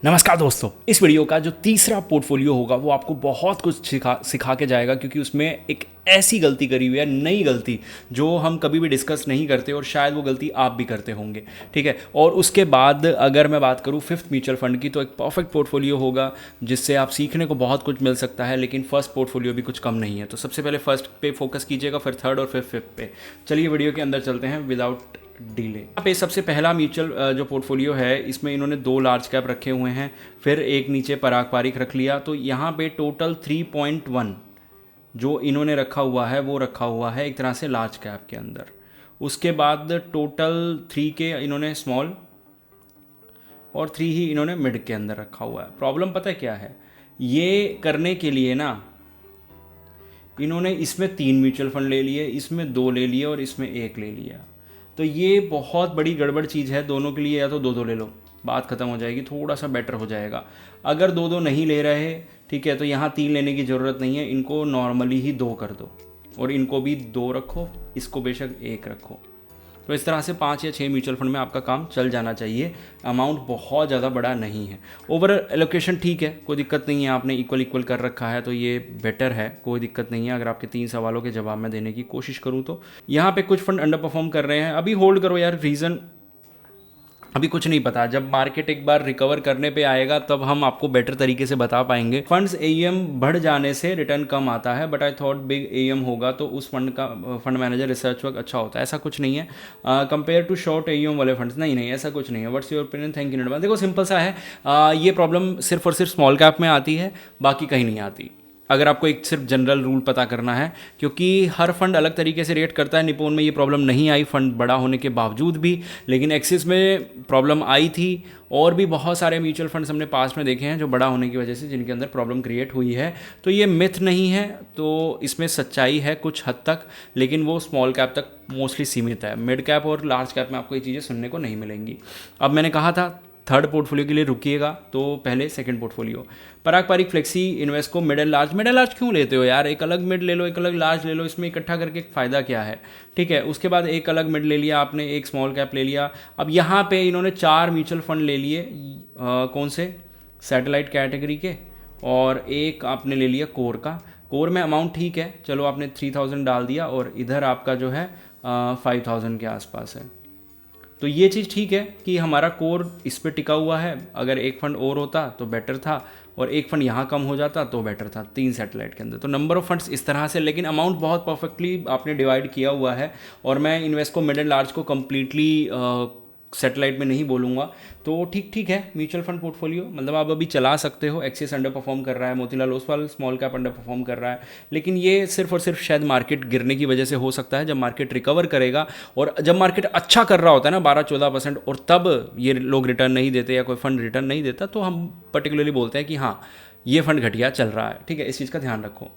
नमस्कार दोस्तों, इस वीडियो का जो तीसरा पोर्टफोलियो होगा वो आपको बहुत कुछ सिखा के जाएगा, क्योंकि उसमें एक ऐसी गलती करी हुई है, नई गलती जो हम कभी भी डिस्कस नहीं करते और शायद वो गलती आप भी करते होंगे। ठीक है, और उसके बाद अगर मैं बात करूँ फिफ्थ म्यूचुअल फंड की, तो एक परफेक्ट पोर्टफोलियो होगा जिससे आप सीखने को बहुत कुछ मिल सकता है, लेकिन फर्स्ट पोर्टफोलियो भी कुछ कम नहीं है। तो सबसे पहले फर्स्ट पे फोकस कीजिएगा, फिर थर्ड और फिर फिफ्थ पे। चलिए वीडियो के अंदर चलते हैं विदाउट डीले। यहाँ पे सबसे पहला म्यूचुअल जो पोर्टफोलियो है, इसमें इन्होंने 2 लार्ज कैप रखे हुए हैं, फिर एक नीचे पराग पारिक रख लिया। तो यहाँ पे टोटल 3.1 जो इन्होंने रखा हुआ है वो रखा हुआ है एक तरह से लार्ज कैप के अंदर। उसके बाद टोटल 3 के इन्होंने स्मॉल और 3 ही इन्होंने मिड के अंदर रखा हुआ है। प्रॉब्लम पता है क्या है, ये करने के लिए ना इन्होंने इसमें 3 म्यूचुअल फंड ले लिए, इसमें 2 ले लिए और इसमें 1 ले लिया। तो ये बहुत बड़ी गड़बड़ चीज़ है। दोनों के लिए या तो 2-2 ले लो, बात ख़त्म हो जाएगी, थोड़ा सा बेटर हो जाएगा। अगर 2-2 नहीं ले रहे, ठीक है, तो यहाँ 3 लेने की ज़रूरत नहीं है, इनको नॉर्मली ही 2 कर दो और इनको भी 2 रखो, इसको बेशक 1 रखो। तो इस तरह से 5 या 6 म्यूचुअल फंड में आपका काम चल जाना चाहिए। अमाउंट बहुत ज़्यादा बड़ा नहीं है। ओवर एलोकेशन ठीक है, कोई दिक्कत नहीं है, आपने इक्वल इक्वल कर रखा है तो ये बेटर है, कोई दिक्कत नहीं है। अगर आपके 3 सवालों के जवाब मैं देने की कोशिश करूँ तो यहाँ पे कुछ फंड अंडर परफॉर्म कर रहे हैं, अभी होल्ड करो यार। रीज़न अभी कुछ नहीं पता, जब मार्केट एक बार रिकवर करने पे आएगा तब हम आपको बेटर तरीके से बता पाएंगे। फंड्स एईएम बढ़ जाने से रिटर्न कम आता है, but I thought big AEM होगा तो उस फंड का फंड मैनेजर रिसर्च वर्क अच्छा होता है। ऐसा कुछ नहीं है कंपेयर टू शॉर्ट एईएम वाले फंड्स, नहीं ऐसा कुछ नहीं है। What's your opinion, thank you in advance. देखो सिंपल सा है, ये प्रॉब्लम सिर्फ और सिर्फ स्मॉल कैप में आती है, बाकी कहीं नहीं आती। अगर आपको एक सिर्फ जनरल रूल पता करना है, क्योंकि हर फंड अलग तरीके से रेट करता है। निपोन में ये प्रॉब्लम नहीं आई फंड बड़ा होने के बावजूद भी, लेकिन एक्सिस में प्रॉब्लम आई थी। और भी बहुत सारे म्यूचुअल फंड्स हमने पास में देखे हैं जो बड़ा होने की वजह से जिनके अंदर प्रॉब्लम क्रिएट हुई है। तो ये मिथ नहीं है, तो इसमें सच्चाई है कुछ हद तक, लेकिन वो स्मॉल कैप तक मोस्टली सीमित है। मिड कैप और लार्ज कैप में आपको ये चीज़ें सुनने को नहीं मिलेंगी। अब मैंने कहा था थर्ड पोर्टफोलियो के लिए रुकिएगा, तो पहले सेकंड पोर्टफोलियो पराग पारिक फ्लेक्सी इन्वेस्ट को मिडिल लार्ज क्यों लेते हो यार? एक अलग मिड ले लो, एक अलग लार्ज ले लो, इसमें इकट्ठा करके फ़ायदा क्या है? ठीक है, उसके बाद एक अलग मिड ले लिया आपने, एक स्मॉल कैप ले लिया। अब यहाँ पे इन्होंने 4 म्यूचुअल फंड ले लिए, कौन से? सैटेलाइट कैटेगरी के, और एक आपने ले लिया कोर का। कोर में अमाउंट ठीक है, चलो आपने 3000 डाल दिया और इधर आपका जो है 5000 के आसपास है। तो ये चीज़ ठीक है कि हमारा कोर इस पे टिका हुआ है। अगर एक फंड और होता तो बेटर था, और एक फंड यहाँ कम हो जाता तो बेटर था 3 सैटेलाइट के अंदर। तो नंबर ऑफ फंड्स इस तरह से, लेकिन अमाउंट बहुत परफेक्टली आपने डिवाइड किया हुआ है। और मैं इन्वेस्ट को मिड एंड लार्ज को कम्प्लीटली सैटेलाइट में नहीं बोलूँगा। तो ठीक है म्यूचुअल फंड पोर्टफोलियो, मतलब आप अभी चला सकते हो। एक्सिस अंडर परफॉर्म कर रहा है, Motilal Oswal small cap under perform कर रहा है, लेकिन ये सिर्फ और सिर्फ शायद मार्केट गिरने की वजह से हो सकता है। जब मार्केट रिकवर करेगा और जब मार्केट अच्छा कर रहा होता है ना 12-14%, और तब ये लोग रिटर्न नहीं देते या कोई फंड रिटर्न नहीं देता, तो हम पर्टिकुलरली बोलते हैं कि हाँ ये फंड घटिया चल रहा है। ठीक है, इस चीज़ का ध्यान रखो।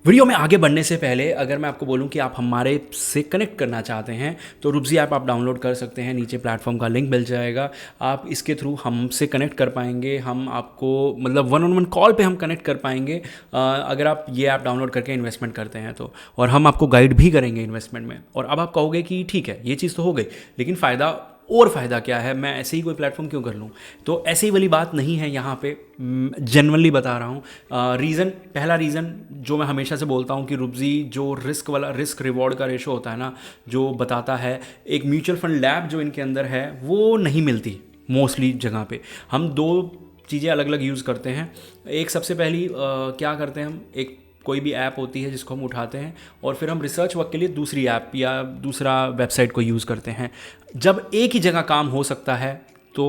वीडियो में आगे बढ़ने से पहले अगर मैं आपको बोलूं कि आप हमारे से कनेक्ट करना चाहते हैं तो रुपजी ऐप आप डाउनलोड कर सकते हैं, नीचे प्लेटफॉर्म का लिंक मिल जाएगा। आप इसके थ्रू हमसे कनेक्ट कर पाएंगे, हम आपको मतलब 1-on-1 कॉल पे हम कनेक्ट कर पाएंगे अगर आप ये ऐप डाउनलोड करके इन्वेस्टमेंट करते हैं तो। और हम आपको गाइड भी करेंगे इन्वेस्टमेंट में। और अब आप कहोगे कि ठीक है ये चीज़ तो हो गई, लेकिन फ़ायदा क्या है, मैं ऐसे ही कोई प्लेटफॉर्म क्यों कर लूँ? तो ऐसे ही वाली बात नहीं है यहाँ पे, जेन्युइनली बता रहा हूँ। पहला रीज़न जो मैं हमेशा से बोलता हूँ कि रुपजी जो रिस्क रिवॉर्ड का रेशो होता है ना, जो बताता है एक म्यूचुअल फंड लैब जो इनके अंदर है, वो नहीं मिलती मोस्टली जगह पे। हम 2 चीज़ें अलग अलग यूज़ करते हैं। एक सबसे पहली क्या करते हैं हम, एक कोई भी ऐप होती है जिसको हम उठाते हैं और फिर हम रिसर्च वर्क के लिए दूसरी ऐप या दूसरा वेबसाइट को यूज़ करते हैं। जब एक ही जगह काम हो सकता है तो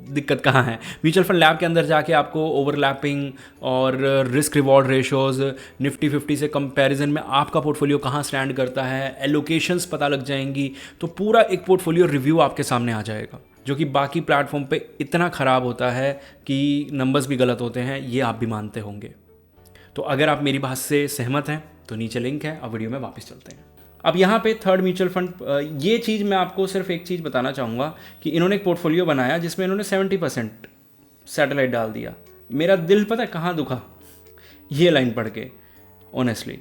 दिक्कत कहाँ है? म्यूचुअल फंड लैब के अंदर जाके आपको ओवरलैपिंग और रिस्क रिवॉर्ड रेशोज़, निफ्टी 50 से कंपैरिजन में आपका पोर्टफोलियो कहाँ स्टैंड करता है, एलोकेशंस पता लग जाएंगी, तो पूरा एक पोर्टफोलियो रिव्यू आपके सामने आ जाएगा, जो कि बाकी प्लेटफॉर्म पे इतना ख़राब होता है कि नंबर्स भी गलत होते हैं, ये आप भी मानते होंगे। तो अगर आप मेरी बात से सहमत हैं तो नीचे लिंक है। अब वीडियो में वापस चलते हैं। अब यहाँ पे थर्ड म्यूचुअल फंड, ये चीज़ मैं आपको सिर्फ एक चीज़ बताना चाहूँगा कि इन्होंने एक पोर्टफोलियो बनाया जिसमें इन्होंने 70% सैटेलाइट डाल दिया। मेरा दिल पता है कहाँ दुखा ये लाइन पढ़ के, honestly.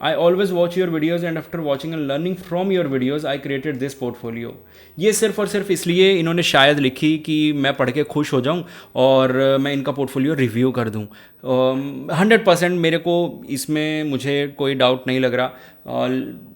I always watch your videos and after watching and learning from your videos I created this portfolio. ये सिर्फ और सिर्फ इसलिए इन्होंने शायद लिखी कि मैं पढ़ के खुश हो जाऊं और मैं इनका पोर्टफोलियो रिव्यू कर दूं। 100% मेरे को इसमें मुझे कोई डाउट नहीं लग रहा,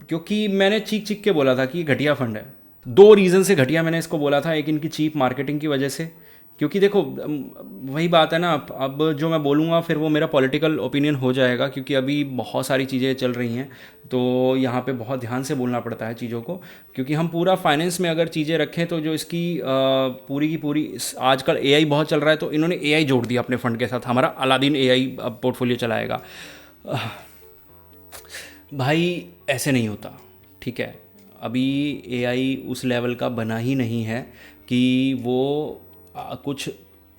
क्योंकि मैंने चीख चीख के बोला था कि ये घटिया फंड है। 2 रीज़न से घटिया मैंने इसको बोला था। एक इनकी चीप मार्केटिंग की वजह से, क्योंकि देखो वही बात है ना, अब जो मैं बोलूँगा फिर वो मेरा पॉलिटिकल ओपिनियन हो जाएगा, क्योंकि अभी बहुत सारी चीज़ें चल रही हैं तो यहाँ पे बहुत ध्यान से बोलना पड़ता है चीज़ों को, क्योंकि हम पूरा फाइनेंस में अगर चीज़ें रखें तो जो इसकी पूरी की पूरी आजकल एआई बहुत चल रहा है, तो इन्होंने एआई जोड़ दिया अपने फंड के साथ। हमारा अलादीन एआई अब पोर्टफोलियो चलाएगा। भाई ऐसे नहीं होता, ठीक है। अभी एआई उस लेवल का बना ही नहीं है कि वो कुछ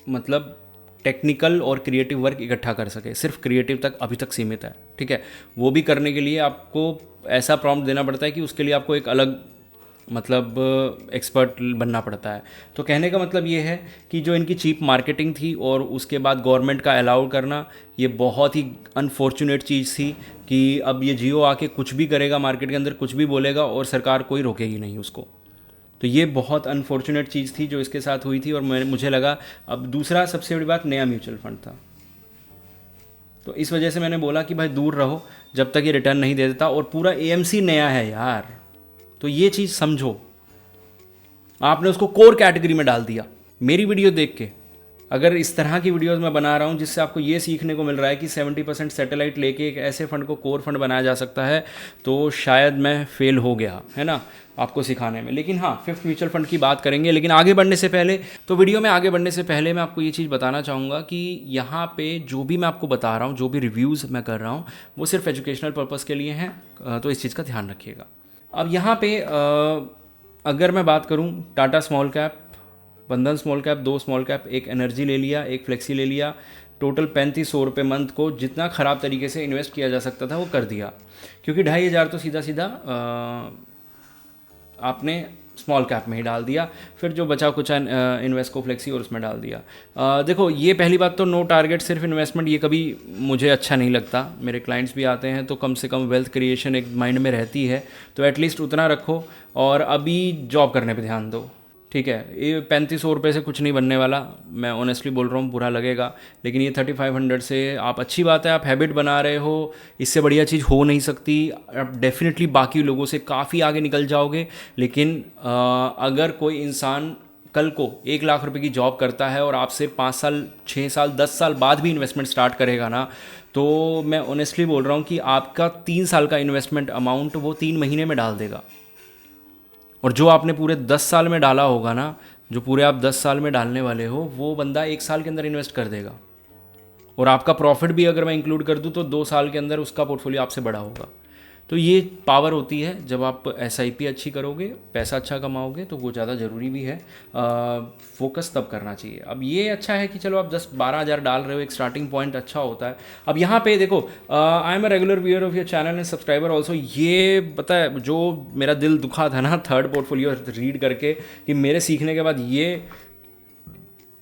मतलब टेक्निकल और क्रिएटिव वर्क इकट्ठा कर सके। सिर्फ क्रिएटिव तक अभी तक सीमित है, ठीक है। वो भी करने के लिए आपको ऐसा प्रॉम्प्ट देना पड़ता है कि उसके लिए आपको एक अलग मतलब एक्सपर्ट बनना पड़ता है। तो कहने का मतलब ये है कि जो इनकी चीप मार्केटिंग थी और उसके बाद गवर्नमेंट का अलाउ करना, ये बहुत ही अनफॉर्चुनेट चीज़ थी कि अब ये जियो आके कुछ भी करेगा, मार्केट के अंदर कुछ भी बोलेगा और सरकार कोई रोकेगी नहीं उसको। तो ये बहुत अनफॉर्चुनेट चीज़ थी जो इसके साथ हुई थी। और मुझे लगा, अब दूसरा सबसे बड़ी बात, नया म्यूचुअल फंड था, तो इस वजह से मैंने बोला कि भाई दूर रहो जब तक ये रिटर्न नहीं दे देता। और पूरा एएमसी नया है यार, तो ये चीज़ समझो। आपने उसको कोर कैटेगरी में डाल दिया मेरी वीडियो देख के। अगर इस तरह की वीडियोस मैं बना रहा हूँ जिससे आपको ये सीखने को मिल रहा है कि 70% सैटेलाइट लेके एक ऐसे फंड को कोर फंड बनाया जा सकता है, तो शायद मैं फेल हो गया, है ना, आपको सिखाने में। लेकिन हाँ, 5th म्यूचुअल फंड की बात करेंगे। लेकिन आगे बढ़ने से पहले, तो वीडियो में आगे बढ़ने से पहले मैं आपको ये चीज़ बताना चाहूँगा कि यहाँ पे जो भी मैं आपको बता रहा हूँ, जो भी रिव्यूज़ मैं कर रहा हूँ, वो सिर्फ एजुकेशनल पर्पज़ के लिए हैं, तो इस चीज़ का ध्यान रखिएगा। अब यहाँ पे अगर मैं बात करूँ, टाटा स्मॉल कैप, बंधन स्मॉल कैप, 2 स्मॉल कैप, एक एनर्जी ले लिया, एक फ्लेक्सी ले लिया, टोटल 3500 रुपये मंथ को जितना ख़राब तरीके से इन्वेस्ट किया जा सकता था वो कर दिया, क्योंकि 2500 तो सीधा सीधा आपने स्मॉल कैप में ही डाल दिया। फिर जो बचा कुछ इन्वेस्ट को फ्लेक्सी और उसमें डाल दिया। देखो, ये पहली बात तो नो टारगेट सिर्फ इन्वेस्टमेंट, ये कभी मुझे अच्छा नहीं लगता। मेरे क्लाइंट्स भी आते हैं तो कम से कम वेल्थ क्रिएशन एक माइंड में रहती है, तो एटलीस्ट उतना रखो और अभी जॉब करने पे ध्यान दो, ठीक है। ये 3500 रुपये से कुछ नहीं बनने वाला, मैं ऑनेस्टली बोल रहा हूँ, बुरा लगेगा। लेकिन ये 3500 से आप, अच्छी बात है, आप हैबिट बना रहे हो, इससे बढ़िया चीज़ हो नहीं सकती। आप डेफिनेटली बाकी लोगों से काफ़ी आगे निकल जाओगे। लेकिन अगर कोई इंसान कल को 1 लाख रुपए की जॉब करता है और आपसे 5 साल, 6 साल, 10 साल बाद भी इन्वेस्टमेंट स्टार्ट करेगा ना, तो मैं ऑनेस्टली बोल रहा हूँ कि आपका 3 साल का इन्वेस्टमेंट अमाउंट वो 3 महीने में डाल देगा। और जो आपने पूरे 10 साल में डाला होगा ना, जो पूरे आप 10 साल में डालने वाले हो, वो बंदा 1 साल के अंदर इन्वेस्ट कर देगा। और आपका प्रॉफिट भी अगर मैं इंक्लूड कर दूं तो 2 साल के अंदर उसका पोर्टफोलियो आपसे बड़ा होगा। तो ये पावर होती है जब आप SIP अच्छी करोगे, पैसा अच्छा कमाओगे, तो वो ज़्यादा ज़रूरी भी है। फोकस तब करना चाहिए। अब ये अच्छा है कि चलो आप 10-12 हज़ार डाल रहे हो, एक स्टार्टिंग पॉइंट अच्छा होता है। अब यहाँ पे देखो, I am a regular viewer of your channel and subscriber also. ये पता है, जो मेरा दिल दुखा था ना 3rd पोर्टफोलियो रीड करके, कि मेरे सीखने के बाद ये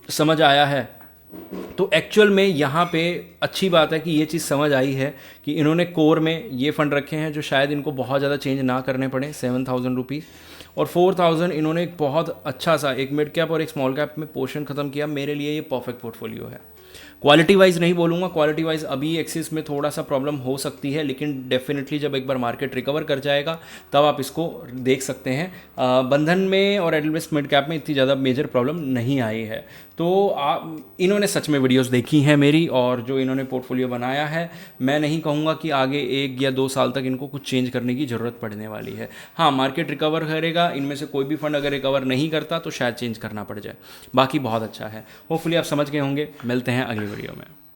समझ आया है, तो एक्चुअल में यहाँ पे अच्छी बात है कि ये चीज़ समझ आई है कि इन्होंने कोर में ये फ़ंड रखे हैं जो शायद इनको बहुत ज़्यादा चेंज ना करने पड़े, 7000 रुपीज़, और 4000 इन्होंने एक बहुत अच्छा सा एक मिड कैप और एक स्मॉल कैप में पोर्शन ख़त्म किया। मेरे लिए ये परफेक्ट पोर्टफोलियो है। क्वालिटी वाइज नहीं बोलूँगा, क्वालिटी वाइज अभी एक्सिस में थोड़ा सा प्रॉब्लम हो सकती है, लेकिन डेफिनेटली जब एक बार मार्केट रिकवर कर जाएगा तब आप इसको देख सकते हैं। बंधन में और एडलवेस्ट मिड कैप में इतनी ज़्यादा मेजर प्रॉब्लम नहीं आई है। तो इन्होंने सच में वीडियोस देखी हैं मेरी, और जो इन्होंने पोर्टफोलियो बनाया है, मैं नहीं कहूँगा कि आगे 1 या 2 साल तक इनको कुछ चेंज करने की ज़रूरत पड़ने वाली है। हाँ, मार्केट रिकवर करेगा, इनमें से कोई भी फंड अगर रिकवर नहीं करता तो शायद चेंज करना पड़ जाए। बाकी बहुत अच्छा है। होपफुली आप समझ गए होंगे। मिलते हैं अगली वीडियो में।